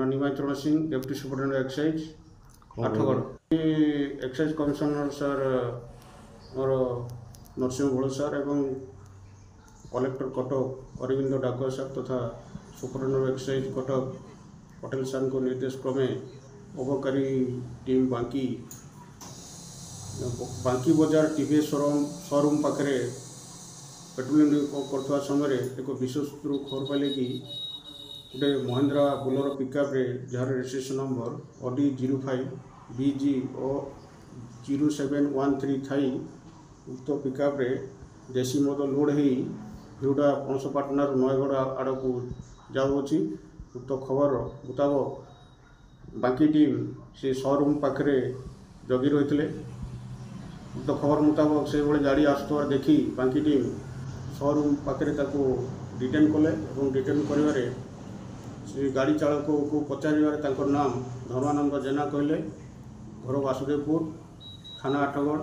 ना Nimacharan Singh deputy superintendent excise Athagarh excise commissioner sir मोर Narasingha Bhol sir एवं कलेक्टर कटक अरविंद डाकुआ सर तथा superintendent excise Cuttack Patel sir को निर्देश क्रमे अबकारी टीम बांकी बजार टीवीएस शोरूम पाखे पेट्रोलिंग करता समय एक विशेष खबर पाइले कि गोटे Mahindra Bolero pickup jar registration number OD 05 BG 0713 थी उक्त पिकअप देशी मद लोड हो भिउडा पणसपाटना नयगढ़ आड़ को जाऊँगी। उक्त खबर मुताबक बाकी टीम से शोरूम पाखे जगी रही उक्त खबर मुताबक से भाई गाड़ी आसुवार देखी बाकी टीम शोरूम पाखे डिटेन कले और डिटेन कर गाड़ी चालक को पचार नाम धर्मानंद जेना कहले घर वासुदेवपुर थाना आठगढ़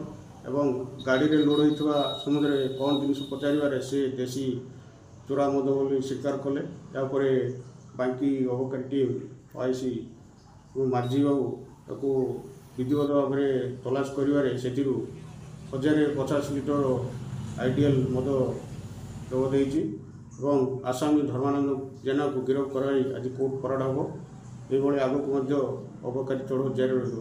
एवं गाड़ी रे लोड होता समय कौन जिन पचार से देशी चोरा मद बोली स्वीकार कले यापर बाकी अबकारी टीम आईसी माझी बाबू विधिवत भाव में तलाश कर 1050 लिटर आइडियल मद जबत एवं आसामी धर्मानंद जेना को गिरफ्त कर आज कोर्ट फराड हम ये आगक अबकारी चढ़ जारी रही।